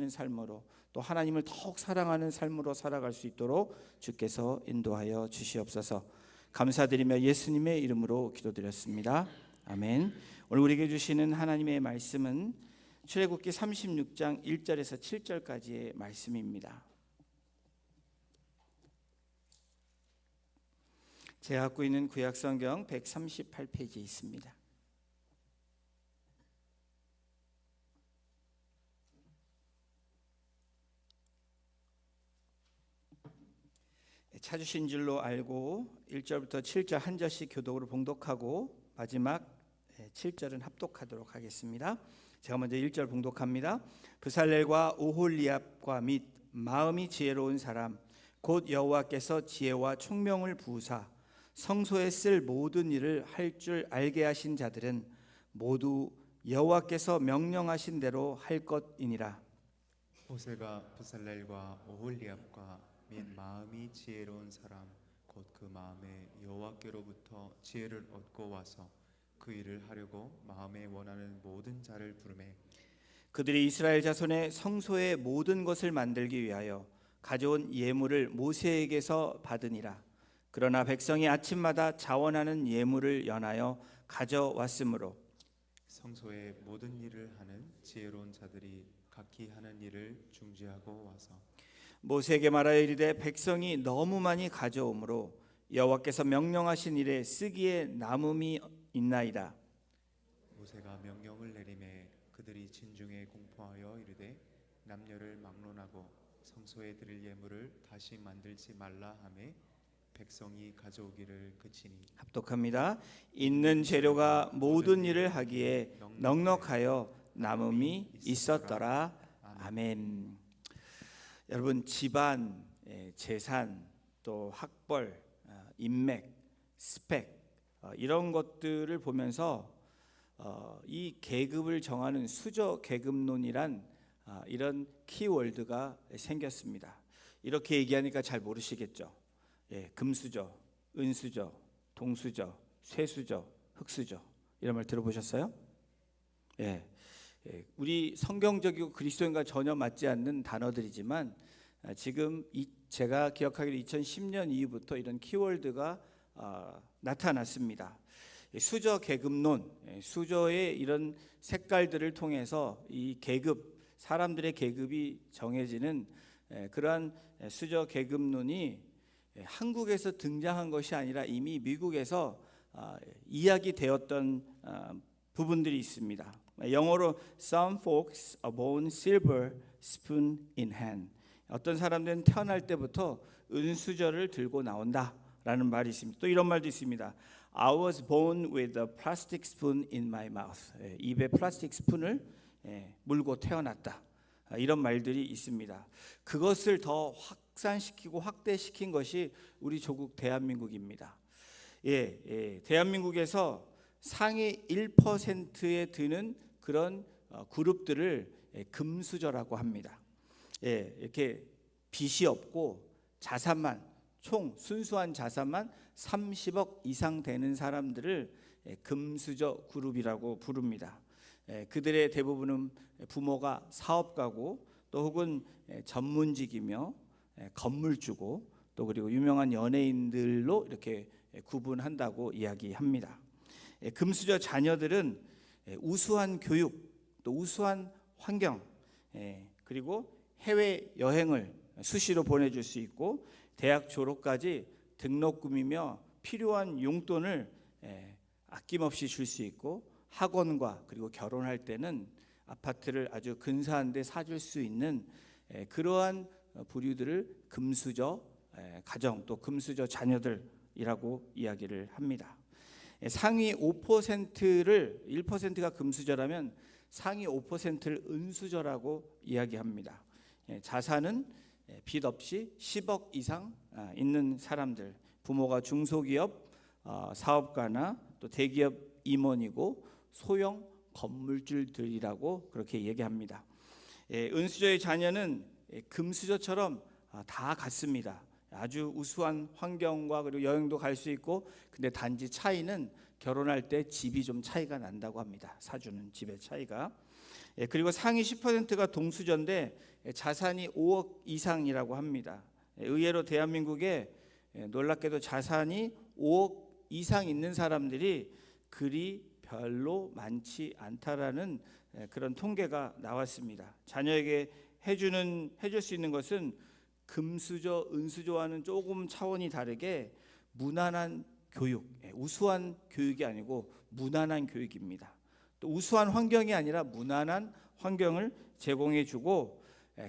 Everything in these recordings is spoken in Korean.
기뻐하시는 삶으로, 또 하나님을 더욱 사랑하는 삶으로 살아갈 수 있도록 주께서 인도하여 주시옵소서. 감사드리며 예수님의 이름으로 기도드렸습니다. 아멘. 오늘 우리에게 주시는 하나님의 말씀은 출애굽기 36장 1절에서 7절까지의 말씀입니다. 제가 갖고 있는 구약성경 138페이지에 있습니다. 찾으신 줄로 알고 1절부터 7절 한 절씩 교독으로 봉독하고 마지막 7절은 합독하도록 하겠습니다. 제가 먼저 1절 봉독합니다. 브살렐과 오홀리압과 및 마음이 지혜로운 사람 곧 여호와께서 지혜와 총명을 부으사 성소에 쓸 모든 일을 할 줄 알게 하신 자들은 모두 여호와께서 명령하신 대로 할 것이니라. 모세가 브살렐과 오홀리압과 및 마음이 지혜로운 사람 곧 그 마음에 여호와께로부터 지혜를 얻고 와서 그 일을 하려고 마음에 원하는 모든 자를 부르매 그들이 이스라엘 자손의 성소의 모든 것을 만들기 위하여 가져온 예물을 모세에게서 받으니라. 그러나 백성이 아침마다 자원하는 예물을 연하여 가져왔으므로 성소의 모든 일을 하는 지혜로운 자들이 각기 하는 일을 중지하고 와서 모세에게 말하여 이르되 백성이 너무 많이 가져오므로 여호와께서 명령하신 일에 쓰기에 남음이 있나이다. 모세가 명령을 내리매 그들이 진중에 공포하여 이르되 남녀를 막론하고 성소에 드릴 예물을 다시 만들지 말라 하매 백성이 가져오기를 그치니. 합독합니다. 있는 재료가 모든 일을 하기에 넉넉하여 남음이 있었더라. 아멘. 여러분, 집안, 재산, 또 학벌, 인맥, 스펙 이런 것들을 보면서 이 계급을 정하는 수저 계급론이란 이런 키워드가 생겼습니다. 이렇게 얘기하니까 잘 모르시겠죠. 금수저, 은수저, 동수저, 쇠수저, 흑수저 이런 말 들어보셨어요? 우리 성경적이고 그리스도인과 전혀 맞지 않는 단어들이지만 지금 제가 기억하기로 2010년 이후부터 이런 키워드가 나타났습니다. 수저 계급론, 수저의 이런 색깔들을 통해서 이 계급, 사람들의 계급이 정해지는 그러한 수저 계급론이 한국에서 등장한 것이 아니라 이미 미국에서 이야기되었던 부분들이 있습니다. 영어로 Some folks are born silver spoon in hand. 어떤 사람들은 태어날 때부터 은수저를 들고 나온다라는 말이 있습니다. 또 이런 말도 있습니다. I was born with a plastic spoon in my mouth. 입에 플라스틱 스푼을 물고 태어났다. 이런 말들이 있습니다. 그것을 더 확산시키고 확대시킨 것이 우리 조국 대한민국입니다. 대한민국에서 상위 1%에 드는 그런 그룹들을 금수저라고 합니다. 이렇게 빚이 없고 자산만 총 순수한 자산만 30억 이상 되는 사람들을 금수저 그룹이라고 부릅니다. 그들의 대부분은 부모가 사업가고 또 혹은 전문직이며 건물주고 또 그리고 유명한 연예인들로 이렇게 구분한다고 이야기합니다. 금수저 자녀들은 우수한 교육 또 우수한 환경 그리고 해외 여행을 수시로 보내줄 수 있고 대학 졸업까지 등록금이며 필요한 용돈을 아낌없이 줄 수 있고 학원과 그리고 결혼할 때는 아파트를 아주 근사한 데 사줄 수 있는 그러한 부류들을 금수저 가정 또 금수저 자녀들이라고 이야기를 합니다. 상위 5%를 1%가 금수저라면 상위 5%를 은수저라고 이야기합니다. 자산은 빚 없이 10억 이상 있는 사람들, 부모가 중소기업 사업가나 또 대기업 임원이고 소형 건물주들이라고 그렇게 얘기합니다. 은수저의 자녀는 금수저처럼 다 같습니다. 아주 우수한 환경과 그리고 여행도 갈 수 있고, 근데 단지 차이는 결혼할 때 집이 좀 차이가 난다고 합니다. 사주는 집의 차이가. 그리고 상위 10%가 동수저인데 자산이 5억 이상이라고 합니다. 의외로 대한민국에 놀랍게도 자산이 5억 이상 있는 사람들이 그리 별로 많지 않다라는 그런 통계가 나왔습니다. 자녀에게 해줄 수 있는 것은 금수저, 은수저와는 조금 차원이 다르게 무난한 교육, 우수한 교육이 아니고 무난한 교육입니다. 또 우수한 환경이 아니라 무난한 환경을 제공해주고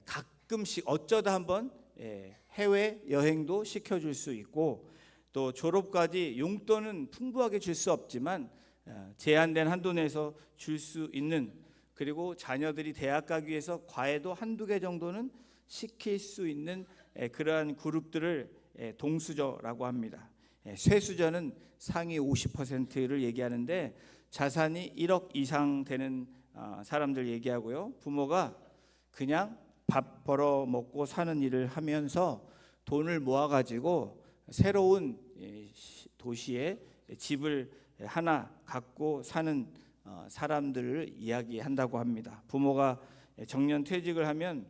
가끔씩 어쩌다 한번 해외 여행도 시켜줄 수 있고 또 졸업까지 용돈은 풍부하게 줄 수 없지만 제한된 한도 내에서 줄 수 있는, 그리고 자녀들이 대학 가기 위해서 과외도 한두 개 정도는 시킬 수 있는 그러한 그룹들을 동수저라고 합니다. 쇠수저는 상위 50%를 얘기하는데 자산이 1억 이상 되는 사람들 얘기하고요. 부모가 그냥 밥 벌어 먹고 사는 일을 하면서 돈을 모아가지고 새로운 도시에 집을 하나 갖고 사는 사람들을 이야기한다고 합니다. 부모가 정년퇴직을 하면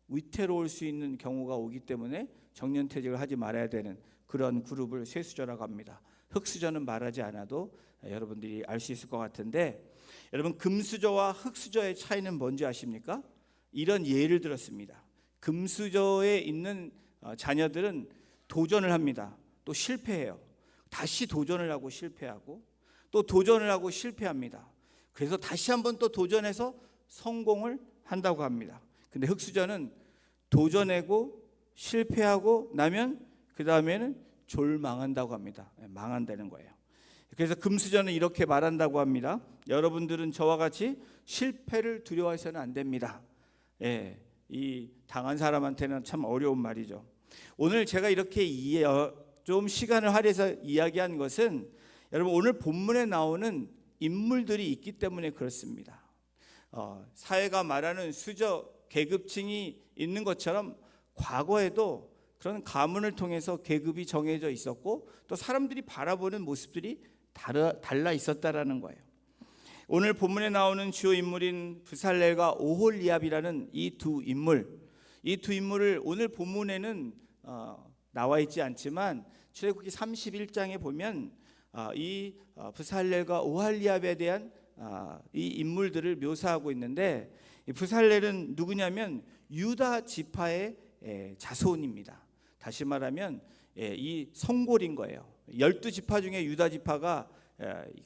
위태로울 수 있는 경우가 오기 때문에 정년퇴직을 하지 말아야 되는 그런 그룹을 쇠수저라고 합니다. 흙수저는 말하지 않아도 여러분들이 알 수 있을 것 같은데, 여러분 금수저와 흙수저의 차이는 뭔지 아십니까? 이런 예를 들었습니다. 금수저에 있는 자녀들은 도전을 합니다. 또 실패해요. 다시 도전을 하고 실패하고 또 도전을 하고 실패합니다. 그래서 다시 한번 또 도전해서 성공을 한다고 합니다. 근데 흙수저는 도전하고 실패하고 나면 그 다음에는 졸망한다고 합니다. 망한다는 거예요. 그래서 금수저는 이렇게 말한다고 합니다. 여러분들은 저와 같이 실패를 두려워해서는 안 됩니다. 이 당한 사람한테는 참 어려운 말이죠. 오늘 제가 이렇게 좀 시간을 할애해서 이야기한 것은 여러분 오늘 본문에 나오는 인물들이 있기 때문에 그렇습니다. 사회가 말하는 수저 계급층이 있는 것처럼 과거에도 그런 가문을 통해서 계급이 정해져 있었고 또 사람들이 바라보는 모습들이 달라 있었다라는 거예요. 오늘 본문에 나오는 주요 인물인 브살렐과 오홀리압이라는 이 두 인물을 오늘 본문에는 나와 있지 않지만 출애굽기 31장에 보면 이 브살렐과 오홀리압에 대한 이 인물들을 묘사하고 있는데, 브살렐은 누구냐면 유다 지파의 자손입니다. 다시 말하면 이 성골인 거예요. 12지파 중에 유다 지파가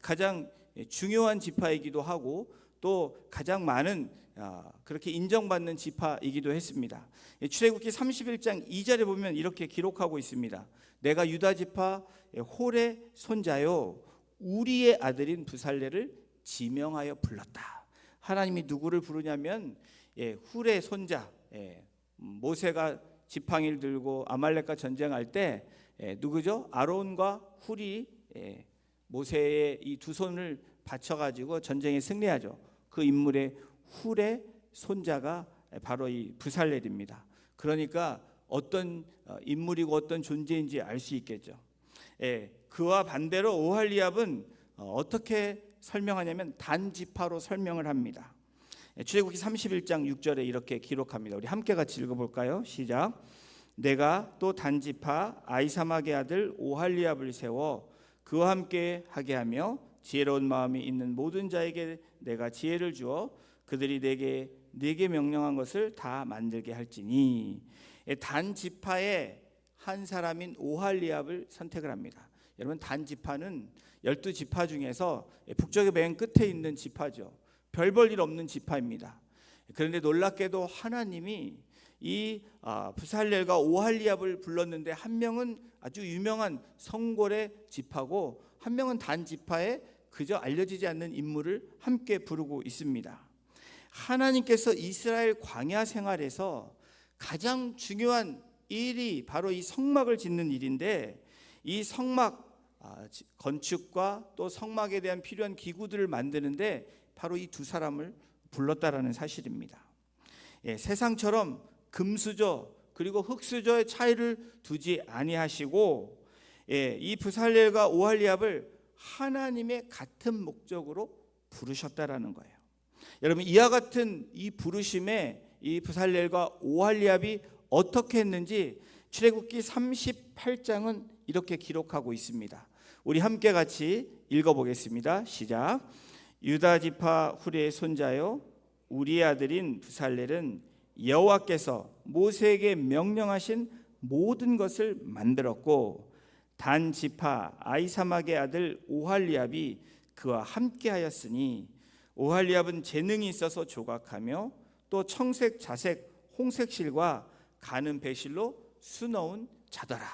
가장 중요한 지파이기도 하고 또 가장 많은 그렇게 인정받는 지파이기도 했습니다. 출애굽기 31장 2절에 보면 이렇게 기록하고 있습니다. 내가 유다 지파 홀의 손자요 우리의 아들인 브살렐을 지명하여 불렀다. 하나님이 누구를 부르냐면 훌의 손자, 모세가 지팡이를 들고 아말렉과 전쟁할 때 누구죠? 아론과 훌이 모세의 이 두 손을 받쳐가지고 전쟁에 승리하죠. 그 인물의 훌의 손자가 바로 이 브살렐입니다. 그러니까 어떤 인물이고 어떤 존재인지 알 수 있겠죠. 그와 반대로 오홀리압은 어떻게 설명하냐면 단지파로 설명을 합니다. 출애굽기 31장 6절에 이렇게 기록합니다. 우리 함께 같이 읽어볼까요? 시작. 내가 또 단지파 아이사막의 아들 오홀리압을 세워 그와 함께 하게 하며 지혜로운 마음이 있는 모든 자에게 내가 지혜를 주어 그들이 내게 명령한 것을 다 만들게 할지니. 단지파의 한 사람인 오홀리압을 선택을 합니다. 여러분 단지파는 12지파 중에서 북쪽의 맨 끝에 있는 지파죠. 별 볼 일 없는 지파입니다. 그런데 놀랍게도 하나님이 이 브살렐과 오홀리압을 불렀는데 한 명은 아주 유명한 성골의 지파고 한 명은 단 지파에 그저 알려지지 않는 인물을 함께 부르고 있습니다. 하나님께서 이스라엘 광야 생활에서 가장 중요한 일이 바로 이 성막을 짓는 일인데, 이 성막 건축과 또 성막에 대한 필요한 기구들을 만드는데 바로 이 두 사람을 불렀다라는 사실입니다. 세상처럼 금수저 그리고 흙수저의 차이를 두지 아니하시고 이 브살렐과 오홀리압을 하나님의 같은 목적으로 부르셨다라는 거예요. 여러분, 이와 같은 이 부르심에 이 부살렐과 오할리압이 어떻게 했는지 출애굽기 38장은 이렇게 기록하고 있습니다. 우리 함께 같이 읽어보겠습니다. 시작. 유다 지파 후레의 손자요 우리의 아들인 부살렐은 여호와께서 모세에게 명령하신 모든 것을 만들었고 단 지파 아이사막의 아들 오할리압이 그와 함께하였으니 오할리압은 재능이 있어서 조각하며 또 청색, 자색, 홍색 실과 가는 배실로 수놓은 자더라.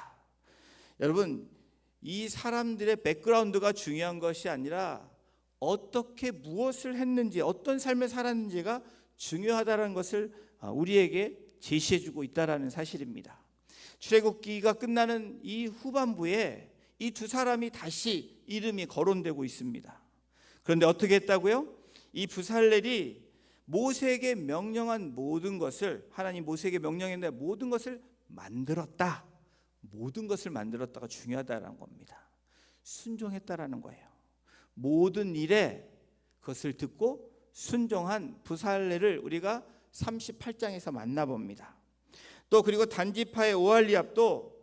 여러분, 이 사람들의 백그라운드가 중요한 것이 아니라 어떻게 무엇을 했는지, 어떤 삶을 살았는지가 중요하다는 것을 우리에게 제시해주고 있다는 사실입니다. 출애굽기가 끝나는 이 후반부에 이 두 사람이 다시 이름이 거론되고 있습니다. 그런데 어떻게 했다고요? 이 부살렐이 모세에게 명령한 모든 것을, 하나님 모세에게 명령했는데 모든 것을 만들었다. 모든 것을 만들었다가 중요하다는 겁니다. 순종했다라는 거예요. 모든 일에 그것을 듣고 순종한 부살렐을 우리가 38장에서 만나봅니다. 또 그리고 단지파의 오할리압도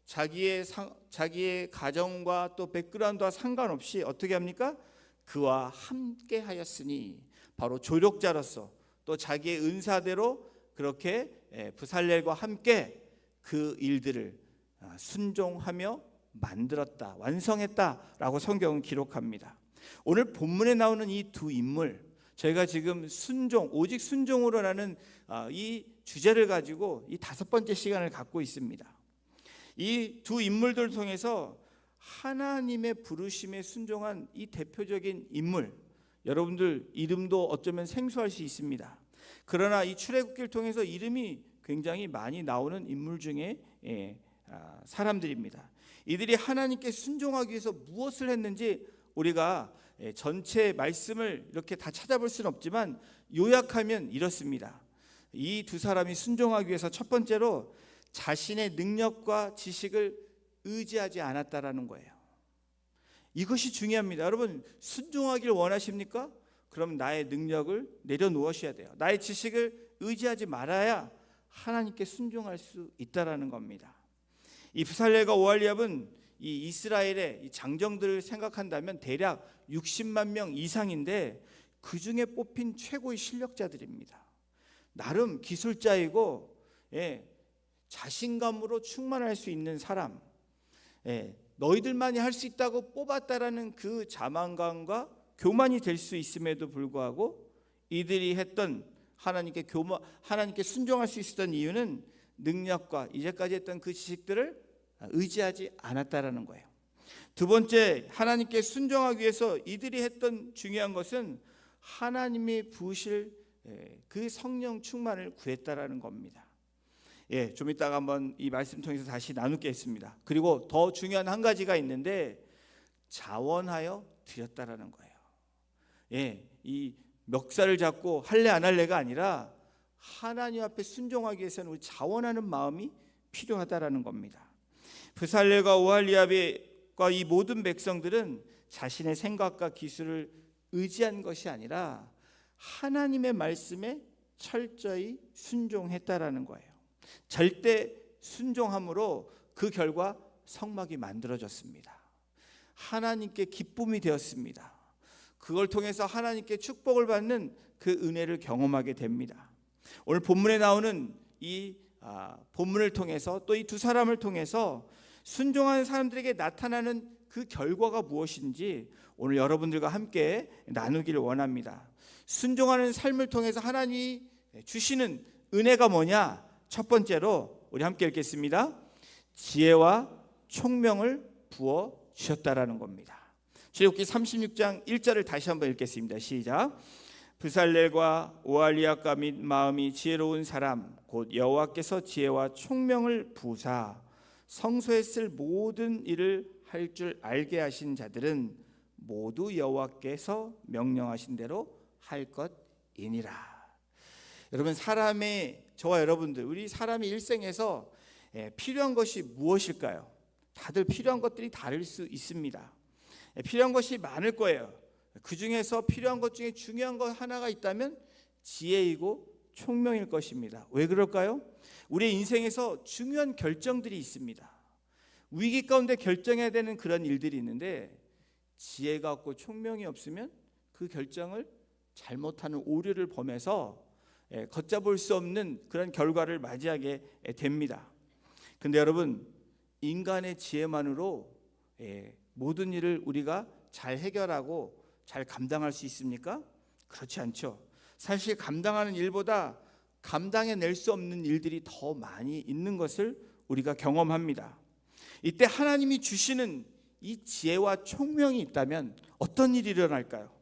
자기의 가정과 또 백그라운드와 상관없이 어떻게 합니까? 그와 함께 하였으니, 바로 조력자로서 또 자기의 은사대로 그렇게 부살렐과 함께 그 일들을 순종하며 만들었다, 완성했다라고 성경은 기록합니다. 오늘 본문에 나오는 이 두 인물, 저희가 지금 순종, 오직 순종으로라는 이 주제를 가지고 이 5번째 시간을 갖고 있습니다. 이 두 인물들을 통해서 하나님의 부르심에 순종한 이 대표적인 인물, 여러분들 이름도 어쩌면 생소할 수 있습니다. 그러나 이 출애굽기를 통해서 이름이 굉장히 많이 나오는 인물 중에 사람들입니다. 이들이 하나님께 순종하기 위해서 무엇을 했는지 우리가 전체 말씀을 이렇게 다 찾아볼 수는 없지만 요약하면 이렇습니다. 이 두 사람이 순종하기 위해서 첫 번째로 자신의 능력과 지식을 의지하지 않았다라는 거예요. 이것이 중요합니다. 여러분, 순종하기를 원하십니까? 그럼 나의 능력을 내려놓으셔야 돼요. 나의 지식을 의지하지 말아야 하나님께 순종할 수 있다라는 겁니다. 이 부살렐과 오할리압은 이 이스라엘의 이 장정들을 생각한다면 대략 60만 명 이상인데 그 중에 뽑힌 최고의 실력자들입니다. 나름 기술자이고 자신감으로 충만할 수 있는 사람, 너희들만이 할 수 있다고 뽑았다라는 그 자만감과 교만이 될 수 있음에도 불구하고 이들이 했던 하나님께 순종할 수 있었던 이유는 능력과 이제까지 했던 그 지식들을 의지하지 않았다라는 거예요. 두 번째, 하나님께 순종하기 위해서 이들이 했던 중요한 것은 하나님이 부으실 그 성령 충만을 구했다라는 겁니다. 좀 이따가 한번 이 말씀 통해서 다시 나누겠습니다. 그리고 더 중요한 한 가지가 있는데 자원하여 드렸다라는 거예요. 이 멱살을 잡고 할래 안 할래가 아니라 하나님 앞에 순종하기 위해서는 우리 자원하는 마음이 필요하다라는 겁니다. 부살렐과 오할리압과 이 모든 백성들은 자신의 생각과 기술을 의지한 것이 아니라 하나님의 말씀에 철저히 순종했다라는 거예요. 절대 순종함으로 그 결과 성막이 만들어졌습니다. 하나님께 기쁨이 되었습니다. 그걸 통해서 하나님께 축복을 받는 그 은혜를 경험하게 됩니다. 오늘 본문에 나오는 이 본문을 통해서 또 이 두 사람을 통해서 순종하는 사람들에게 나타나는 그 결과가 무엇인지 오늘 여러분들과 함께 나누기를 원합니다. 순종하는 삶을 통해서 하나님이 주시는 은혜가 뭐냐? 첫 번째로 우리 함께 읽겠습니다. 지혜와 총명을 부어 주셨다라는 겁니다. 출애굽기 36장 1절을 다시 한번 읽겠습니다. 시작. 부살렐과 오할리압과 및 마음이 지혜로운 사람 곧 여호와께서 지혜와 총명을 부사 성소에 쓸 모든 일을 할 줄 알게 하신 자들은 모두 여호와께서 명령하신 대로 할 것이니라. 여러분, 저와 여러분들, 우리 사람의 일생에서 필요한 것이 무엇일까요? 다들 필요한 것들이 다를 수 있습니다. 필요한 것이 많을 거예요. 그 중에서 필요한 것 중에 중요한 것 하나가 있다면 지혜이고 총명일 것입니다. 왜 그럴까요? 우리의 인생에서 중요한 결정들이 있습니다. 위기 가운데 결정해야 되는 그런 일들이 있는데 지혜가 없고 총명이 없으면 그 결정을 잘못하는 오류를 범해서 걷잡을 수 없는 그런 결과를 맞이하게 됩니다. 근데 여러분, 인간의 지혜만으로 모든 일을 우리가 잘 해결하고 잘 감당할 수 있습니까? 그렇지 않죠. 사실 감당하는 일보다 감당해낼 수 없는 일들이 더 많이 있는 것을 우리가 경험합니다. 이때 하나님이 주시는 이 지혜와 총명이 있다면 어떤 일이 일어날까요?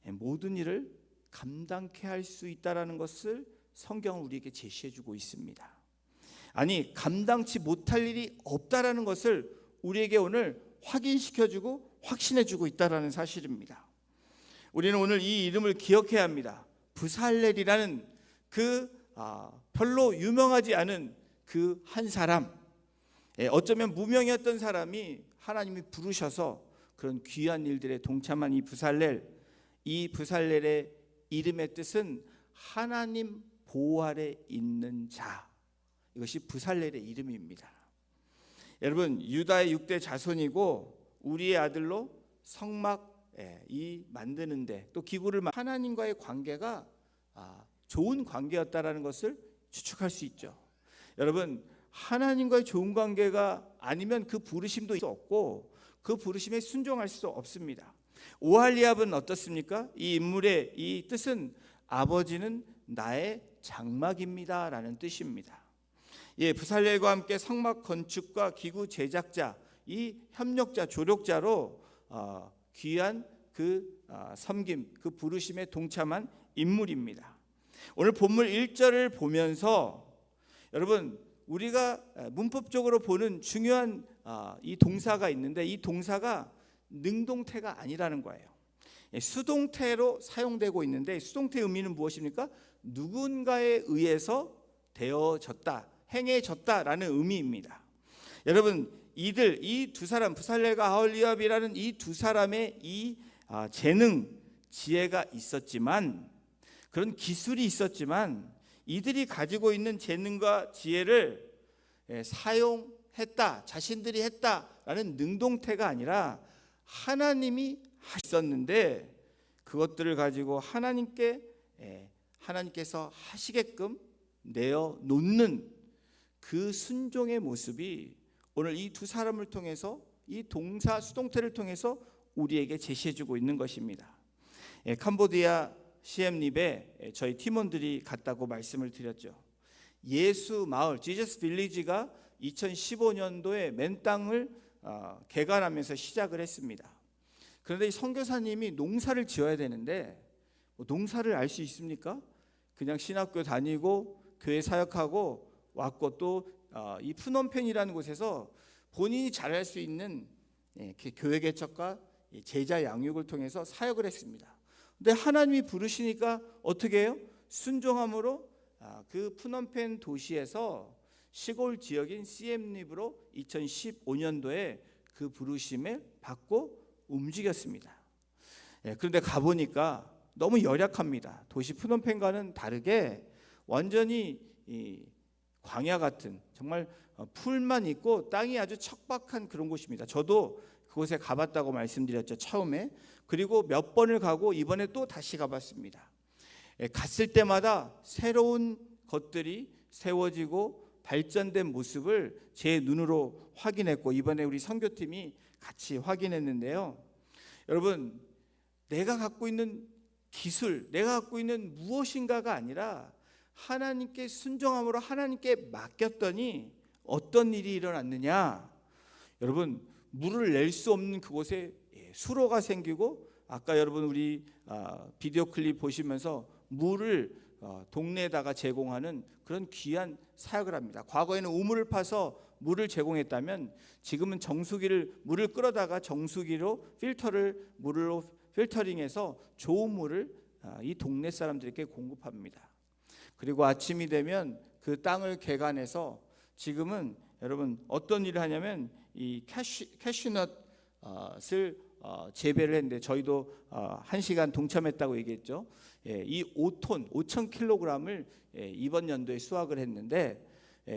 모든 일을 감당케 할 수 있다는 것을 성경은 우리에게 제시해주고 있습니다. 아니, 감당치 못할 일이 없다라는 것을 우리에게 오늘 확인시켜주고 확신해주고 있다는 사실입니다. 우리는 오늘 이 이름을 기억해야 합니다. 브살렐이라는 별로 유명하지 않은 그 한 사람, 어쩌면 무명이었던 사람이 하나님이 부르셔서 그런 귀한 일들에 동참한 이 브살렐의 이름의 뜻은 하나님 보호 아래 있는 자, 이것이 브살렐의 이름입니다. 여러분, 유다의 6대 자손이고 우리의 아들로 성막 이 만드는데 또 기구를 하나님과의 관계가 좋은 관계였다라는 것을 추측할 수 있죠. 여러분, 하나님과의 좋은 관계가 아니면 그 부르심도 없고 그 부르심에 순종할 수 없습니다. 오할리압은 어떻습니까? 이 인물의 이 뜻은 아버지는 나의 장막입니다 라는 뜻입니다. 브살렐과 함께 성막 건축과 기구 제작자, 이 협력자, 조력자로 귀한 그 섬김, 그 부르심에 동참한 인물입니다. 오늘 본문 1절을 보면서 여러분, 우리가 문법적으로 보는 중요한 이 동사가 있는데 이 동사가 능동태가 아니라는 거예요. 수동태로 사용되고 있는데 수동태의 의미는 무엇입니까? 누군가에 의해서 되어졌다, 행해졌다라는 의미입니다. 여러분, 이 두 사람, 브살렐과 아홀리압이라는 이 두 사람의 이 재능, 지혜가 있었지만, 그런 기술이 있었지만 이들이 가지고 있는 재능과 지혜를 사용했다, 자신들이 했다라는 능동태가 아니라 하나님이 하셨는데 그것들을 가지고 하나님께서 하시게끔 내어놓는 그 순종의 모습이 오늘 이 두 사람을 통해서 이 동사 수동태를 통해서 우리에게 제시해주고 있는 것입니다. 캄보디아 시엠립에 저희 팀원들이 갔다고 말씀을 드렸죠. 예수 마을, 지저스 빌리지가 2015년도에 맨 땅을 개간하면서 시작을 했습니다. 그런데 이 선교사님이 농사를 지어야 되는데 농사를 알 수 있습니까? 그냥 신학교 다니고 교회 사역하고 왔고 또 이 푸놈펜이라는 곳에서 본인이 잘할 수 있는 교회 개척과 제자 양육을 통해서 사역을 했습니다. 근데 하나님이 부르시니까 어떻게 해요? 순종함으로 그 푸놈펜 도시에서 시골 지역인 시엠립으로 2015년도에 그 부르심을 받고 움직였습니다. 그런데 가보니까 너무 열악합니다. 도시 푸놈펜과는 다르게 완전히 광야 같은, 정말 풀만 있고 땅이 아주 척박한 그런 곳입니다. 저도 그곳에 가봤다고 말씀드렸죠, 처음에. 그리고 몇 번을 가고 이번에 또 다시 가봤습니다. 갔을 때마다 새로운 것들이 세워지고 발전된 모습을 제 눈으로 확인했고 이번에 우리 선교팀이 같이 확인했는데요. 여러분, 내가 갖고 있는 기술, 내가 갖고 있는 무엇인가가 아니라 하나님께 순종함으로 하나님께 맡겼더니 어떤 일이 일어났느냐? 여러분, 물을 낼 수 없는 그곳에 수로가 생기고, 아까 여러분 우리 비디오 클립 보시면서 물을 동네에다가 제공하는 그런 귀한 사역을 합니다. 과거에는 우물을 파서 물을 제공했다면 지금은 물을 끌어다가 정수기로 물로 필터링해서 좋은 물을 이 동네 사람들에게 공급합니다. 그리고 아침이 되면 그 땅을 개간해서 지금은 여러분 어떤 일을 하냐면 이 캐슈넛을 재배를 했는데 저희도 1시간 동참했다고 얘기했죠. 이 5톤 5,000kg을 이번 연도에 수확을 했는데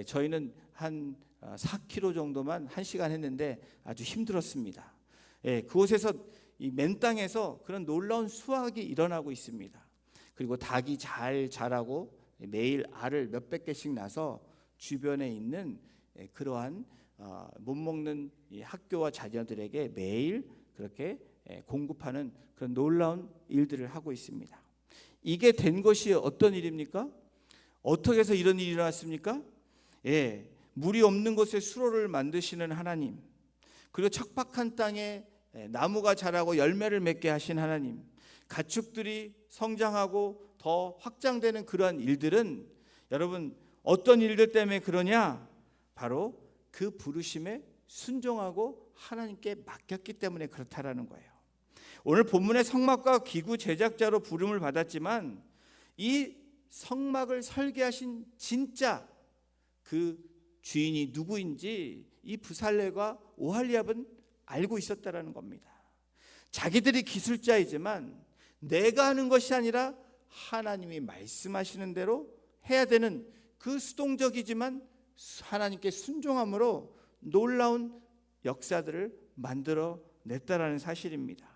저희는 한 4kg 정도만 1시간 했는데 아주 힘들었습니다. 그곳에서 이 맨 땅에서 그런 놀라운 수확이 일어나고 있습니다. 그리고 닭이 잘 자라고 매일 알을 몇백 개씩 낳아서 주변에 있는 그러한 못 먹는 이 학교와 자녀들에게 매일 그렇게 공급하는 그런 놀라운 일들을 하고 있습니다. 이게 된 것이 어떤 일입니까? 어떻게 해서 이런 일이 일어났습니까? 물이 없는 곳에 수로를 만드시는 하나님, 그리고 척박한 땅에 나무가 자라고 열매를 맺게 하신 하나님, 가축들이 성장하고 더 확장되는 그러한 일들은 여러분 어떤 일들 때문에 그러냐? 바로 그 부르심에 순종하고 하나님께 맡겼기 때문에 그렇다라는 거예요. 오늘 본문의 성막과 기구 제작자로 부름을 받았지만 이 성막을 설계하신 진짜 그 주인이 누구인지 이 부살렐과 오홀리압은 알고 있었다라는 겁니다. 자기들이 기술자이지만 내가 하는 것이 아니라 하나님이 말씀하시는 대로 해야 되는 그 수동적이지만 하나님께 순종함으로 놀라운 역사들을 만들어 냈다라는 사실입니다.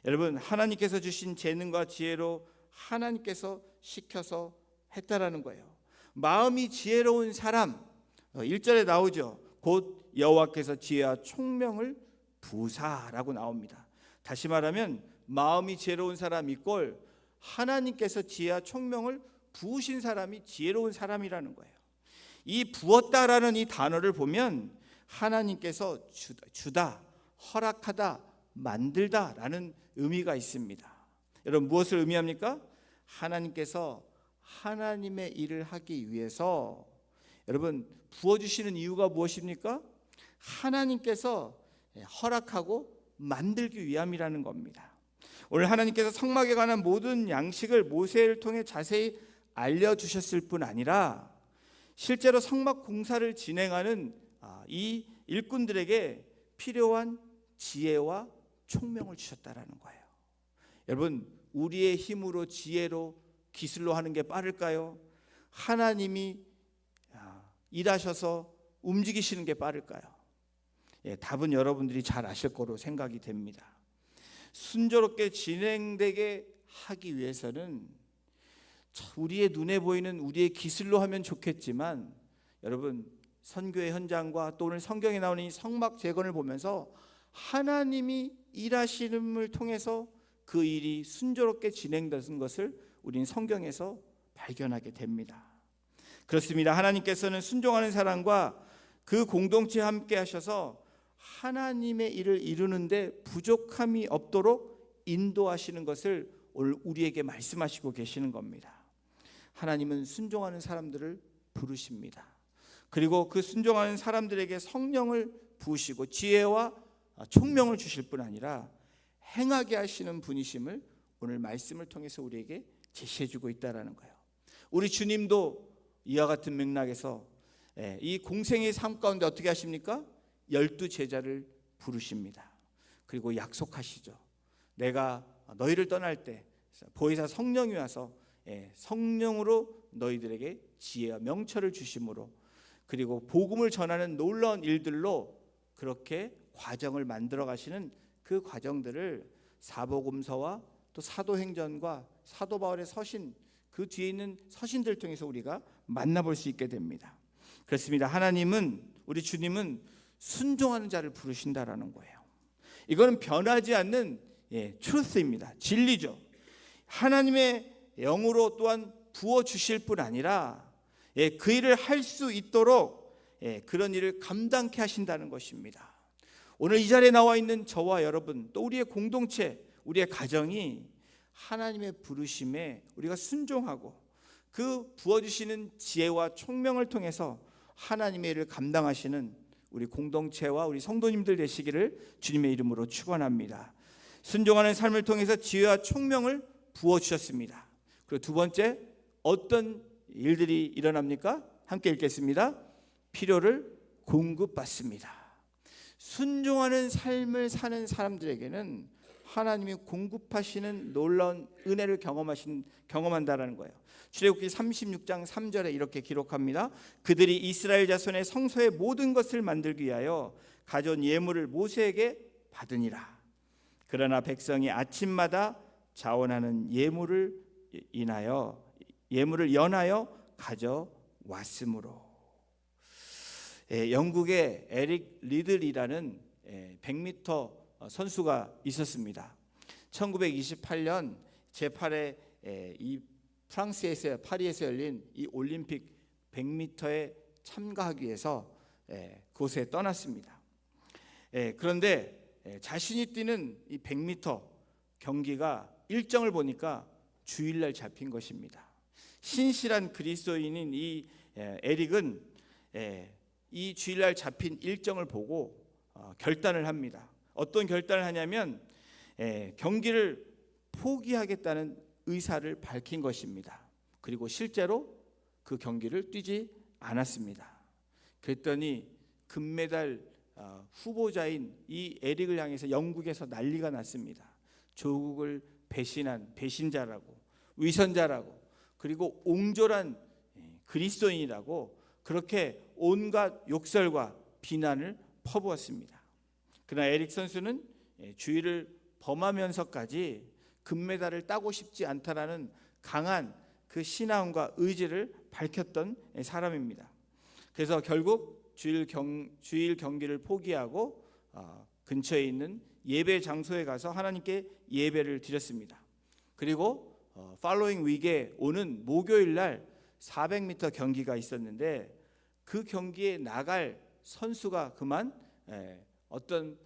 여러분, 하나님께서 주신 재능과 지혜로 하나님께서 시켜서 했다라는 거예요. 마음이 지혜로운 사람, 1절에 나오죠. 곧 여호와께서 지혜와 총명을 부사라고 나옵니다. 다시 말하면 마음이 지혜로운 사람 이꼴 하나님께서 지혜와 총명을 부으신 사람이 지혜로운 사람이라는 거예요. 이 부었다라는 이 단어를 보면 하나님께서 주다, 허락하다, 만들다라는 의미가 있습니다. 여러분 무엇을 의미합니까? 하나님께서 하나님의 일을 하기 위해서 여러분 부어주시는 이유가 무엇입니까? 하나님께서 허락하고 만들기 위함이라는 겁니다. 오늘 하나님께서 성막에 관한 모든 양식을 모세를 통해 자세히 알려주셨을 뿐 아니라 실제로 성막 공사를 진행하는 이 일꾼들에게 필요한 지혜와 총명을 주셨다라는 거예요. 여러분 우리의 힘으로 지혜로 기술로 하는 게 빠를까요? 하나님이 일하셔서 움직이시는 게 빠를까요? 답은 여러분들이 잘 아실 거로 생각이 됩니다. 순조롭게 진행되게 하기 위해서는 우리의 눈에 보이는 우리의 기술로 하면 좋겠지만 여러분 선교의 현장과 또 오늘 성경에 나오는 이 성막 재건을 보면서 하나님이 일하시는을 통해서 그 일이 순조롭게 진행되는 것을 우리는 성경에서 발견하게 됩니다. 그렇습니다. 하나님께서는 순종하는 사람과 그 공동체에 함께 하셔서 하나님의 일을 이루는데 부족함이 없도록 인도하시는 것을 오늘 우리에게 말씀하시고 계시는 겁니다. 하나님은 순종하는 사람들을 부르십니다. 그리고 그 순종하는 사람들에게 성령을 부으시고 지혜와 총명을 주실 뿐 아니라 행하게 하시는 분이심을 오늘 말씀을 통해서 우리에게 제시해주고 있다는 거예요. 우리 주님도 이와 같은 맥락에서 이 공생의 삶 가운데 어떻게 하십니까? 12 제자를 부르십니다. 그리고 약속하시죠. 내가 너희를 떠날 때 보혜사 성령이 와서 성령으로 너희들에게 지혜와 명철을 주심으로 그리고 복음을 전하는 놀라운 일들로 그렇게 과정을 만들어 가시는 그 과정들을 사복음서와 또 사도행전과 사도 바울의 서신 그 뒤에 있는 서신들을 통해서 우리가 만나볼 수 있게 됩니다. 그렇습니다. 하나님은 우리 주님은 순종하는 자를 부르신다라는 거예요. 이거는 변하지 않는 트루스입니다. 진리죠. 하나님의 영으로 또한 부어 주실 뿐 아니라 그 일을 할 수 있도록 그런 일을 감당케 하신다는 것입니다. 오늘 이 자리에 나와 있는 저와 여러분 또 우리의 공동체 우리의 가정이 하나님의 부르심에 우리가 순종하고 그 부어주시는 지혜와 총명을 통해서 하나님의 일을 감당하시는 우리 공동체와 우리 성도님들 되시기를 주님의 이름으로 축원합니다. 순종하는 삶을 통해서 지혜와 총명을 부어주셨습니다. 그리고 두 번째 어떤 일들이 일어납니까? 함께 읽겠습니다. 필요를 공급받습니다. 순종하는 삶을 사는 사람들에게는 하나님이 공급하시는 놀라운 은혜를 경험한다라는 거예요. 출애굽기 36장 3절에 이렇게 기록합니다. 그들이 이스라엘 자손의 성소의 모든 것을 만들기 위하여 가져온 예물을 모세에게 받으니라. 그러나 백성이 아침마다 자원하는 예물을 연하여 가져왔으므로. 영국의 에릭 리들이라는 100m 선수가 있었습니다. 1928년 제8회 이 프랑스에서 파리에서 열린 이 올림픽 100m에 참가하기 위해서 그곳에 떠났습니다. 그런데 자신이 뛰는 이 100m 경기가 일정을 보니까 주일날 잡힌 것입니다. 신실한 그리스도인인 이 에릭은 이 주일날 잡힌 일정을 보고 결단을 합니다. 어떤 결단을 하냐면 경기를 포기하겠다는 의사를 밝힌 것입니다. 그리고 실제로 그 경기를 뛰지 않았습니다. 그랬더니 금메달 후보자인 이 에릭을 향해서 영국에서 난리가 났습니다. 조국을 배신한 배신자라고, 위선자라고, 그리고 옹졸한 그리스도인이라고 그렇게 온갖 욕설과 비난을 퍼부었습니다. 그러나 에릭 선수는 주의를 범하면서까지 금메달을 따고 싶지 않다라는 강한 그 신앙과 의지를 밝혔던 사람입니다. 그래서 결국 주일 경기를 포기하고 근처에 있는 예배 장소에 가서 하나님께 예배를 드렸습니다. 그리고 팔로잉 위크에 오는 목요일 날 400m 경기가 있었는데 그 경기에 나갈 선수가 그만 어떤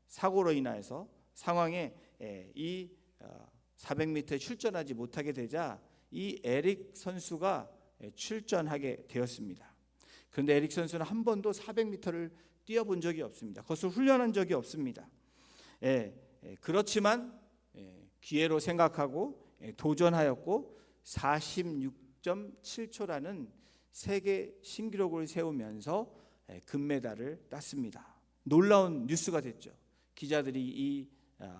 사고로 인해서 상황에 이 400m에 출전하지 못하게 되자 이 에릭 선수가 출전하게 되었습니다. 그런데 에릭 선수는 한 번도 400m를 뛰어본 적이 없습니다. 그것을 훈련한 적이 없습니다. 그렇지만 기회로 생각하고 도전하였고 46.7초라는 세계 신기록을 세우면서 금메달을 땄습니다. 놀라운 뉴스가 됐죠. 기자들이 이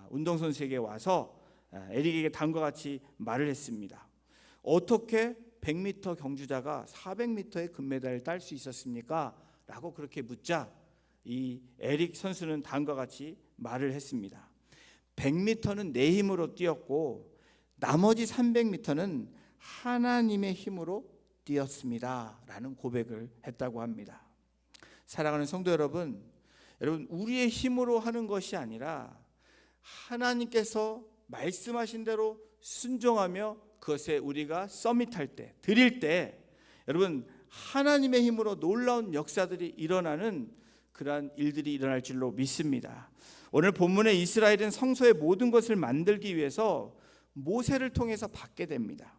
운동선수에게 와서 에릭에게 다음과 같이 말을 했습니다. 어떻게 100m 경주자가 400m의 금메달을 딸 수 있었습니까? 라고 그렇게 묻자 이 에릭 선수는 다음과 같이 말을 했습니다. 100m는 내 힘으로 뛰었고 나머지 300m는 하나님의 힘으로 뛰었습니다. 라는 고백을 했다고 합니다. 사랑하는 성도 여러분, 우리의 힘으로 하는 것이 아니라 하나님께서 말씀하신 대로 순종하며 그것에 우리가 서밋할 때, 드릴 때 여러분 하나님의 힘으로 놀라운 역사들이 일어나는 그러한 일들이 일어날 줄로 믿습니다. 오늘 본문의 이스라엘은 성소의 모든 것을 만들기 위해서 모세를 통해서 받게 됩니다.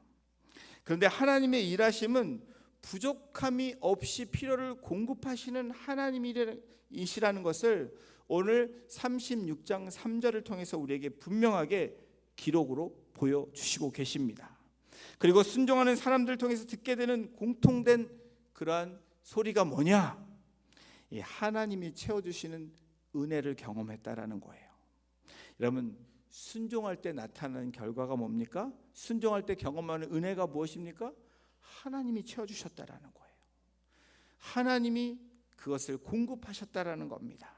그런데 하나님의 일하심은 부족함이 없이 필요를 공급하시는 하나님이시라는 것을 오늘 36장 3절을 통해서 우리에게 분명하게 기록으로 보여주시고 계십니다. 그리고 순종하는 사람들 통해서 듣게 되는 공통된 그러한 소리가 뭐냐? 이 하나님이 채워주시는 은혜를 경험했다라는 거예요. 여러분 순종할 때 나타나는 결과가 뭡니까? 순종할 때 경험하는 은혜가 무엇입니까? 하나님이 채워주셨다라는 거예요. 하나님이 그것을 공급하셨다라는 겁니다.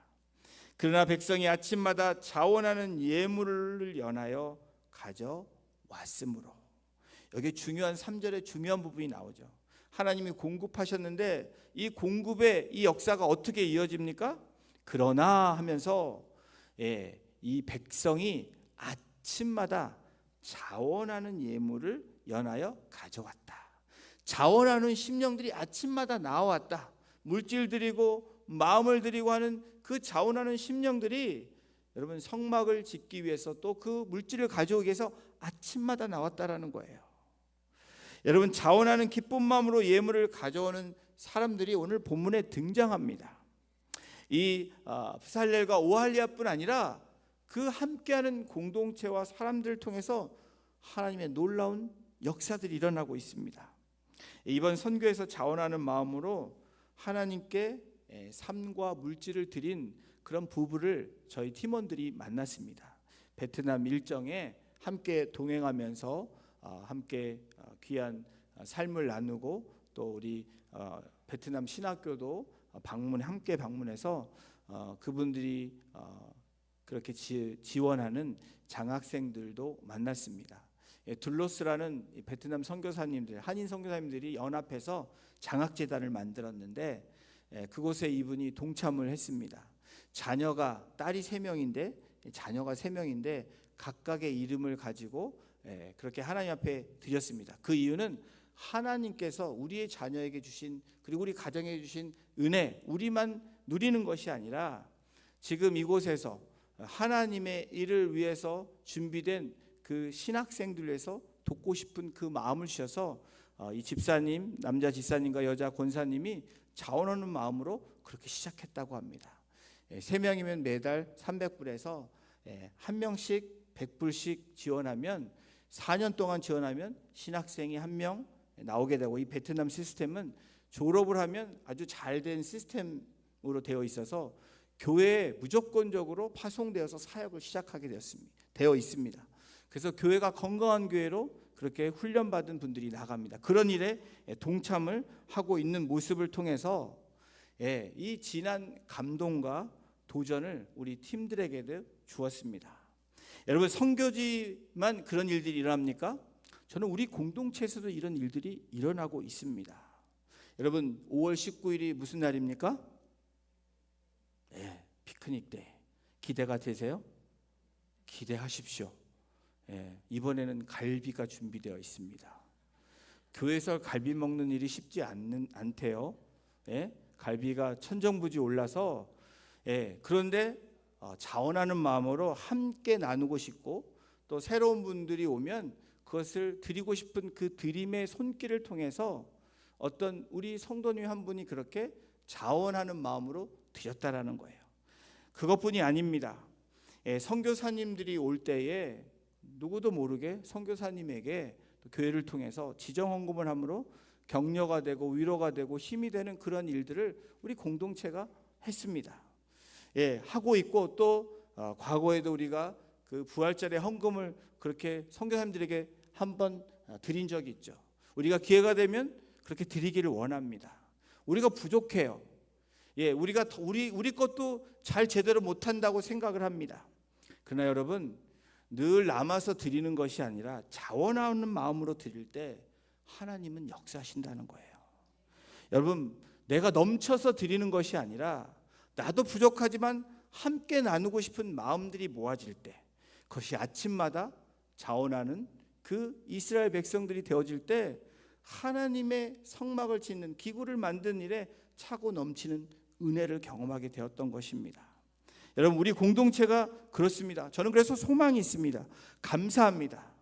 그러나 백성이 아침마다 자원하는 예물을 연하여 가져왔으므로. 여기 중요한 3절에 중요한 부분이 나오죠. 하나님이 공급하셨는데 이 공급의 이 역사가 어떻게 이어집니까? 그러나 하면서 이 백성이 아침마다 자원하는 예물을 연하여 가져왔다. 자원하는 심령들이 아침마다 나와왔다. 물질 드리고 마음을 드리고 하는 그 자원하는 심령들이 여러분 성막을 짓기 위해서 또 그 물질을 가져오기 위해서 아침마다 나왔다라는 거예요. 여러분 자원하는 기쁜 마음으로 예물을 가져오는 사람들이 오늘 본문에 등장합니다. 이 부살렐과 오할리아뿐 아니라 그 함께하는 공동체와 사람들을 통해서 하나님의 놀라운 역사들이 일어나고 있습니다. 이번 선교에서 자원하는 마음으로 하나님께 삶과 물질을 드린 그런 부부를 저희 팀원들이 만났습니다. 베트남 일정에 함께 동행하면서 함께 귀한 삶을 나누고 또 우리 베트남 신학교도 함께 방문해서 그분들이 그렇게 지원하는 장학생들도 만났습니다. 둘로스라는 베트남 선교사님들, 한인 선교사님들이 연합해서 장학재단을 만들었는데 그곳에 이분이 동참을 했습니다. 딸이 3명인데 자녀가 3명인데 각각의 이름을 가지고 그렇게 하나님 앞에 드렸습니다. 그 이유는 하나님께서 우리의 자녀에게 주신 그리고 우리 가정에 주신 은혜, 우리만 누리는 것이 아니라 지금 이곳에서 하나님의 일을 위해서 준비된 그 신학생들 위해서 돕고 싶은 그 마음을 주셔서 이 집사님, 남자 집사님과 여자 권사님이 자원하는 마음으로 그렇게 시작했다고 합니다. 3명이면 매달 300불에서 1명씩 100불씩 지원하면 4년 동안 지원하면 신학생이 1명 나오게 되고, 이 베트남 시스템은 졸업을 하면 아주 잘된 시스템으로 되어 있어서 교회에 무조건적으로 파송되어서 사역을 시작하게 되어 있습니다. 그래서 교회가 건강한 교회로 그렇게 훈련받은 분들이 나갑니다. 그런 일에 동참을 하고 있는 모습을 통해서 이 진한 감동과 도전을 우리 팀들에게도 주었습니다. 여러분, 선교지만 그런 일들이 일어납니까? 저는 우리 공동체에서도 이런 일들이 일어나고 있습니다. 여러분, 5월 19일이 무슨 날입니까? 피크닉 때. 기대가 되세요? 기대하십시오. 이번에는 갈비가 준비되어 있습니다. 교회에서 갈비 먹는 일이 쉽지 않대요. 갈비가 천정부지 올라서 그런데 자원하는 마음으로 함께 나누고 싶고, 또 새로운 분들이 오면 그것을 드리고 싶은 그 드림의 손길을 통해서 어떤 우리 성도님 한 분이 그렇게 자원하는 마음으로 드렸다라는 거예요. 그것뿐이 아닙니다. 선교사님들이 올 때에 누구도 모르게 선교사님에게 교회를 통해서 지정헌금을 함으로 격려가 되고 위로가 되고 힘이 되는 그런 일들을 우리 공동체가 했습니다. 하고 있고, 또 과거에도 우리가 그 부활절에 헌금을 그렇게 선교사님들에게 한번 드린 적이 있죠. 우리가 기회가 되면 그렇게 드리기를 원합니다. 우리가 부족해요. 우리가 우리 것도 잘 제대로 못한다고 생각을 합니다. 그러나 여러분, 늘 남아서 드리는 것이 아니라 자원하는 마음으로 드릴 때 하나님은 역사하신다는 거예요. 여러분, 내가 넘쳐서 드리는 것이 아니라 나도 부족하지만 함께 나누고 싶은 마음들이 모아질 때, 그것이 아침마다 자원하는 그 이스라엘 백성들이 되어질 때 하나님의 성막을 짓는, 기구를 만드는 일에 차고 넘치는 은혜를 경험하게 되었던 것입니다. 여러분, 우리 공동체가 그렇습니다. 저는 그래서 소망이 있습니다. 감사합니다.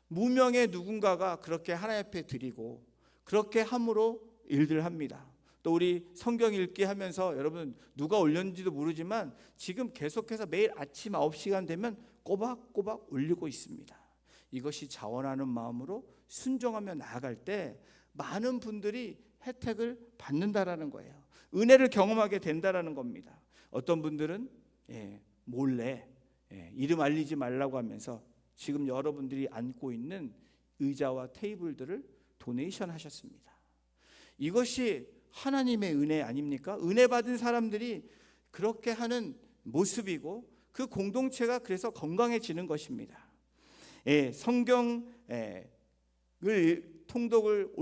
무명의 누군가가 그렇게 하나님 앞에 드리고 그렇게 함으로 일들 합니다. 또 우리 성경 읽기 하면서 여러분, 누가 올렸는지도 모르지만 지금 계속해서 매일 아침 9시간 되면 꼬박꼬박 올리고 있습니다. 이것이 자원하는 마음으로 순종하며 나아갈 때 많은 분들이 혜택을 받는다라는 거예요. 은혜를 경험하게 된다라는 겁니다. 어떤 분들은 몰래 이름 알리지 말라고 하면서 지금 여러분들이 앉고 있는 의자와 테이블들을 도네이션 하셨습니다. 이것이 하나님의 은혜 아닙니까? 은혜 받은 사람들이 그렇게 하는 모습이고, 그 공동체가 그래서 건강해지는 것입니다. 성경을 통독을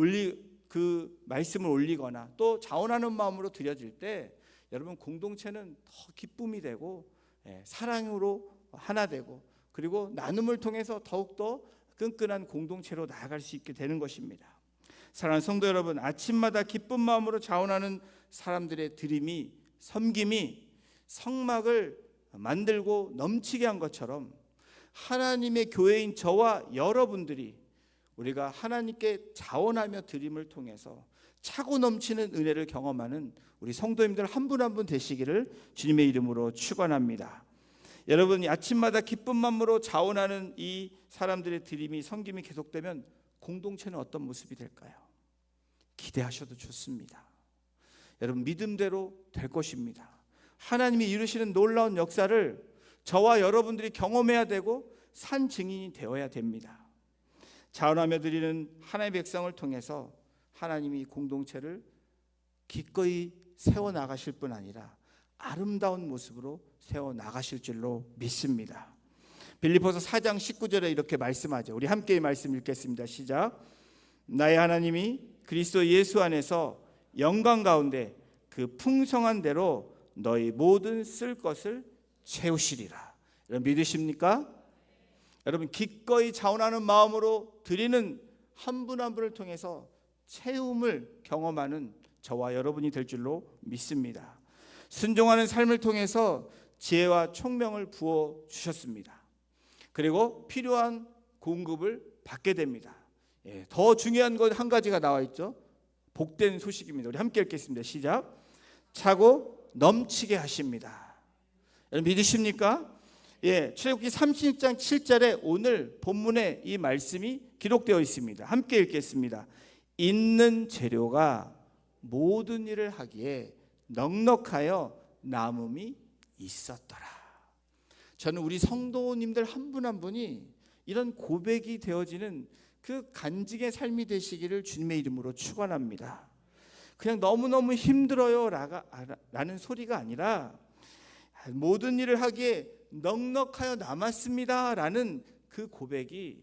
그 말씀을 올리거나 또 자원하는 마음으로 드려질 때 여러분, 공동체는 더 기쁨이 되고 사랑으로 하나 되고, 그리고 나눔을 통해서 더욱더 끈끈한 공동체로 나아갈 수 있게 되는 것입니다. 사랑하는 성도 여러분, 아침마다 기쁜 마음으로 자원하는 사람들의 드림이, 섬김이 성막을 만들고 넘치게 한 것처럼 하나님의 교회인 저와 여러분들이 우리가 하나님께 자원하며 드림을 통해서 차고 넘치는 은혜를 경험하는 우리 성도님들 한 분 한 분 되시기를 주님의 이름으로 축원합니다. 여러분이 아침마다 기쁜 마음으로 자원하는 이 사람들의 드림이, 섬김이 계속되면 공동체는 어떤 모습이 될까요? 기대하셔도 좋습니다. 여러분, 믿음대로 될 것입니다. 하나님이 이루시는 놀라운 역사를 저와 여러분들이 경험해야 되고 산 증인이 되어야 됩니다. 자원하며 드리는 하나님의 백성을 통해서 하나님이 공동체를 기꺼이 세워나가실 뿐 아니라 아름다운 모습으로 세워나가실 줄로 믿습니다. 빌립보서 4장 19절에 이렇게 말씀하죠. 우리 함께 이 말씀 읽겠습니다. 시작. 나의 하나님이 그리스도 예수 안에서 영광 가운데 그 풍성한 대로 너희 모든 쓸 것을 채우시리라. 여러분 믿으십니까? 여러분 기꺼이 자원하는 마음으로 드리는 한 분 한 분을 통해서 채움을 경험하는 저와 여러분이 될 줄로 믿습니다. 순종하는 삶을 통해서 지혜와 총명을 부어 주셨습니다. 그리고 필요한 공급을 받게 됩니다. 더 중요한 것 한 가지가 나와 있죠. 복된 소식입니다. 우리 함께 읽겠습니다. 시작. 차고 넘치게 하십니다. 여러분 믿으십니까? 출애굽기 36장 7절에 오늘 본문에 이 말씀이 기록되어 있습니다. 함께 읽겠습니다. 있는 재료가 모든 일을 하기에 넉넉하여 남음이 있었더라. 저는 우리 성도님들 한 분 한 분이 이런 고백이 되어지는 그 간증의 삶이 되시기를 주님의 이름으로 축원합니다. 그냥 너무너무 힘들어요 라는 소리가 아니라 모든 일을 하기에 넉넉하여 남았습니다 라는 그 고백이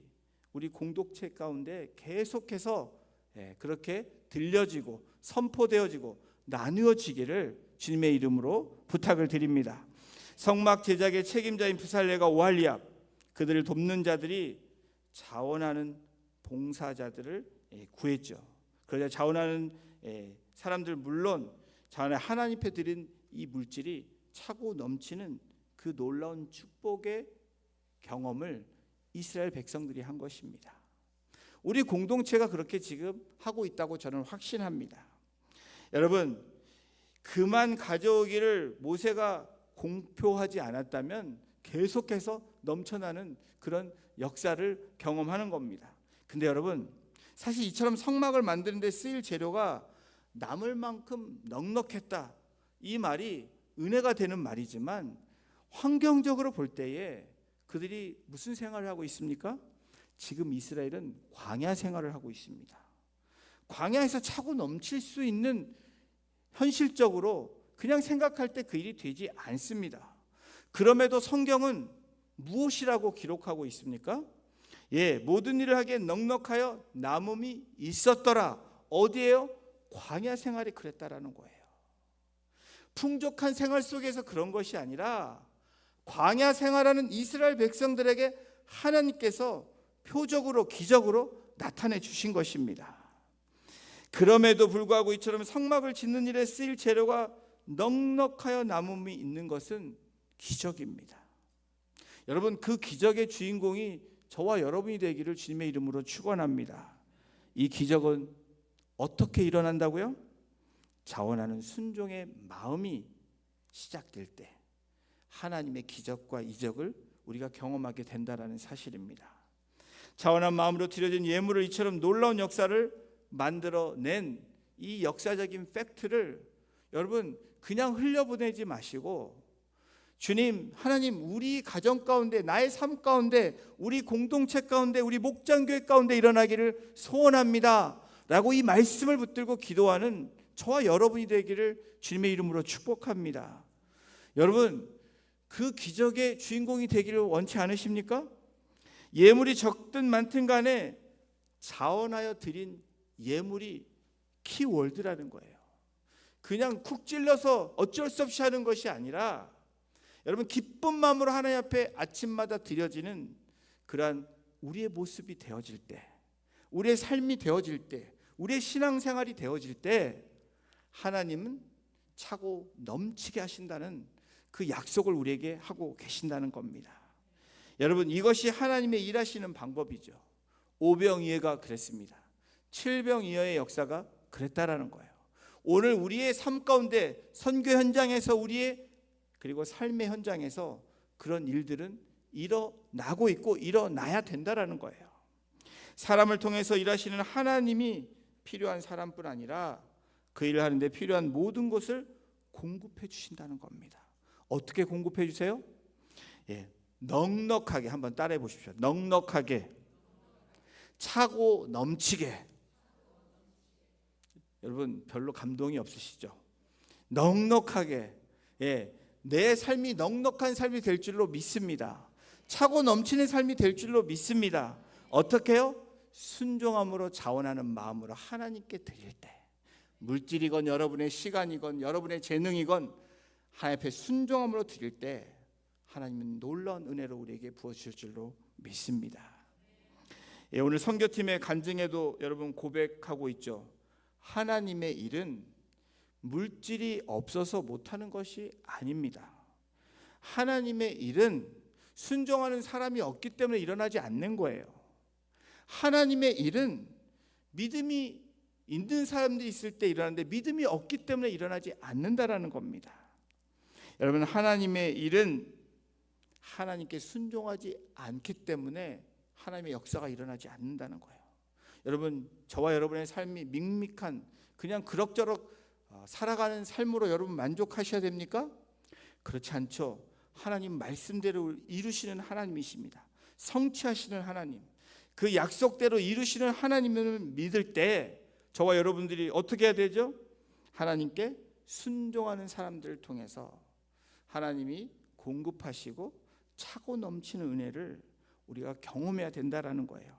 우리 공동체 가운데 계속해서 그렇게 들려지고 선포되어지고 나누어지기를 주님의 이름으로 부탁을 드립니다. 성막 제작의 책임자인 부살레가 오할리압, 그들을 돕는 자들이 자원하는 봉사자들을 구했죠. 그러자 자원하는 사람들 물론 자원에 하나님 앞에 드린 이 물질이 차고 넘치는 그 놀라운 축복의 경험을 이스라엘 백성들이 한 것입니다. 우리 공동체가 그렇게 지금 하고 있다고 저는 확신합니다. 여러분 그만 가져오기를 모세가 공표하지 않았다면 계속해서 넘쳐나는 그런 역사를 경험하는 겁니다. 근데 여러분 사실 이처럼 성막을 만드는 데 쓰일 재료가 남을 만큼 넉넉했다, 이 말이 은혜가 되는 말이지만 환경적으로 볼 때에 그들이 무슨 생활을 하고 있습니까? 지금 이스라엘은 광야 생활을 하고 있습니다. 광야에서 차고 넘칠 수 있는 현실적으로 그냥 생각할 때 그 일이 되지 않습니다. 그럼에도 성경은 무엇이라고 기록하고 있습니까? 모든 일을 하기에 넉넉하여 남음이 있었더라. 어디에요? 광야 생활이 그랬다라는 거예요. 풍족한 생활 속에서 그런 것이 아니라 광야 생활하는 이스라엘 백성들에게 하나님께서 표적으로 기적으로 나타내 주신 것입니다. 그럼에도 불구하고 이처럼 성막을 짓는 일에 쓰일 재료가 넉넉하여 남음이 있는 것은 기적입니다. 여러분 그 기적의 주인공이 저와 여러분이 되기를 주님의 이름으로 축원합니다. 이 기적은 어떻게 일어난다고요? 자원하는 순종의 마음이 시작될 때 하나님의 기적과 이적을 우리가 경험하게 된다라는 사실입니다. 자원한 마음으로 드려진 예물을 이처럼 놀라운 역사를 만들어낸 이 역사적인 팩트를 여러분 그냥 흘려보내지 마시고 주님, 하나님 우리 가정 가운데, 나의 삶 가운데, 우리 공동체 가운데, 우리 목장교회 가운데 일어나기를 소원합니다 라고 이 말씀을 붙들고 기도하는 저와 여러분이 되기를 주님의 이름으로 축복합니다. 여러분 그 기적의 주인공이 되기를 원치 않으십니까? 예물이 적든 많든 간에 자원하여 드린 예물이 키워드라는 거예요. 그냥 쿡 찔러서 어쩔 수 없이 하는 것이 아니라 여러분 기쁜 마음으로 하나님 앞에 아침마다 드려지는 그러한 우리의 모습이 되어질 때, 우리의 삶이 되어질 때, 우리의 신앙생활이 되어질 때 하나님은 차고 넘치게 하신다는 그 약속을 우리에게 하고 계신다는 겁니다. 여러분 이것이 하나님의 일하시는 방법이죠. 오병이어가 그랬습니다. 칠병이어의 역사가 그랬다라는 거예요. 오늘 우리의 삶 가운데 선교 현장에서 우리의 그리고 삶의 현장에서 그런 일들은 일어나고 있고 일어나야 된다라는 거예요. 사람을 통해서 일하시는 하나님이 필요한 사람뿐 아니라 그 일을 하는데 필요한 모든 것을 공급해 주신다는 겁니다. 어떻게 공급해 주세요? 예, 넉넉하게. 한번 따라해 보십시오. 넉넉하게, 차고 넘치게. 여러분 별로 감동이 없으시죠? 넉넉하게. 예, 내 삶이 넉넉한 삶이 될 줄로 믿습니다. 차고 넘치는 삶이 될 줄로 믿습니다. 어떻게요? 순종함으로 자원하는 마음으로 하나님께 드릴 때, 물질이건 여러분의 시간이건 여러분의 재능이건 하나님 앞에 순종함으로 드릴 때 하나님은 놀라운 은혜로 우리에게 부어주실 줄로 믿습니다. 예, 오늘 선교팀의 간증에도 여러분 고백하고 있죠. 하나님의 일은 물질이 없어서 못하는 것이 아닙니다. 하나님의 일은 순종하는 사람이 없기 때문에 일어나지 않는 거예요. 하나님의 일은 믿음이 있는 사람들이 있을 때 일어나는데 믿음이 없기 때문에 일어나지 않는다라는 겁니다. 여러분, 하나님의 일은 하나님께 순종하지 않기 때문에 하나님의 역사가 일어나지 않는다는 거예요. 여러분, 저와 여러분의 삶이 밋밋한 그냥 그럭저럭 살아가는 삶으로 여러분 만족하셔야 됩니까? 그렇지 않죠. 하나님 말씀대로 이루시는 하나님이십니다. 성취하시는 하나님, 그 약속대로 이루시는 하나님을 믿을 때 저와 여러분들이 어떻게 해야 되죠? 하나님께 순종하는 사람들을 통해서 하나님이 공급하시고 차고 넘치는 은혜를 우리가 경험해야 된다라는 거예요.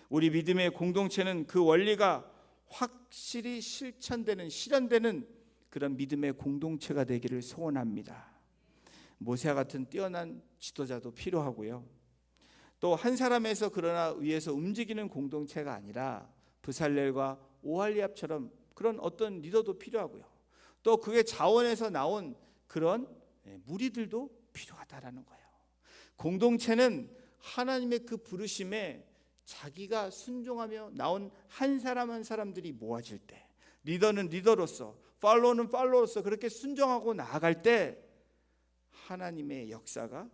우리 믿음의 공동체는 그 원리가 확실히 실현되는 그런 믿음의 공동체가 되기를 소원합니다. 모세와 같은 뛰어난 지도자도 필요하고요. 또 한 사람에서 그러나 위에서 움직이는 공동체가 아니라 브살렐과 오할리압처럼 그런 어떤 리더도 필요하고요. 또 그게 자원에서 나온 그런 무리들도 필요하다라는 거예요. 공동체는 하나님의 그 부르심에 자기가 순종하며 나온 한 사람 한 사람들이 모아질 때, 리더는 리더로서, 팔로우는 팔로우로서 그렇게 순종하고 나아갈 때 하나님의 역사가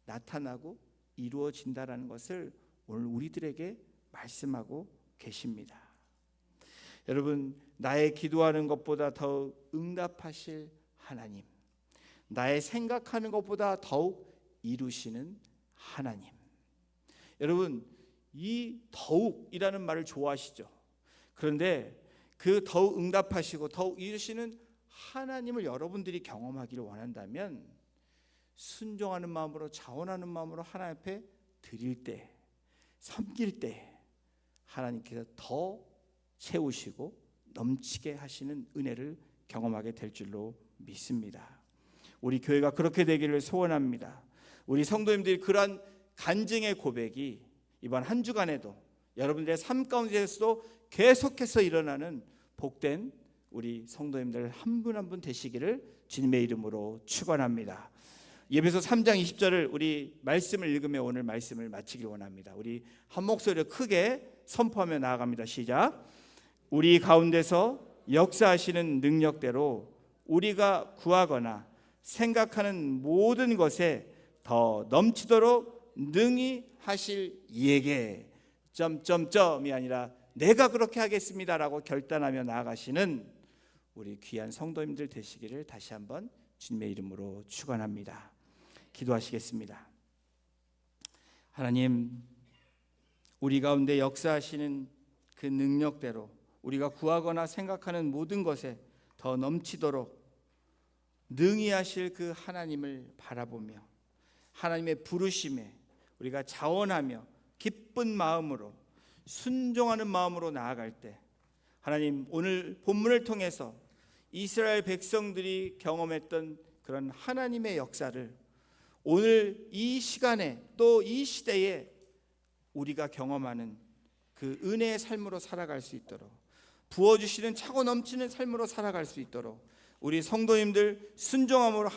나타나고 이루어진다라는 것을 오늘 우리들에게 말씀하고 계십니다. 여러분, 나의 기도하는 것보다 더욱 응답하실 하나님, 나의 생각하는 것보다 더욱 이루시는 하나님. 여러분, 이 더욱이라는 말을 좋아하시죠? 그런데 그 더욱 응답하시고 더욱 이루시는 하나님을 여러분들이 경험하기를 원한다면 순종하는 마음으로, 자원하는 마음으로 하나님 앞에 드릴 때, 섬길 때 하나님께서 더 채우시고 넘치게 하시는 은혜를 경험하게 될 줄로 믿습니다. 우리 교회가 그렇게 되기를 소원합니다. 우리 성도님들이 그러한 간증의 고백이 이번 한 주간에도 여러분들의 삶 가운데서도 계속해서 일어나는 복된 우리 성도님들 한 분 한 분 되시기를 주님의 이름으로 축원합니다. 예배소 3장 20절을 우리 말씀을 읽으며 오늘 말씀을 마치길 원합니다. 우리 한 목소리로 크게 선포하며 나아갑니다. 시작. 우리 가운데서 역사하시는 능력대로 우리가 구하거나 생각하는 모든 것에 더 넘치도록 능히 하실 이에게 점점점이 아니라 내가 그렇게 하겠습니다라고 결단하며 나아가시는 우리 귀한 성도님들 되시기를 다시 한번 주님의 이름으로 축원합니다. 기도하시겠습니다. 하나님, 우리 가운데 역사하시는 그 능력대로 우리가 구하거나 생각하는 모든 것에 더 넘치도록 능히 하실 그 하나님을 바라보며 하나님의 부르심에 우리가 자원하며 기쁜 마음으로 순종하는 마음으로 나아갈 때 하나님, 오늘 본문을 통해서 이스라엘 백성들이 경험했던 그런 하나님의 역사를 오늘 이 시간에 또 이 시대에 우리가 경험하는 그 은혜의 삶으로 살아갈 수 있도록, 부어주시는 차고 넘치는 삶으로 살아갈 수 있도록 우리 성도님들 순종함으로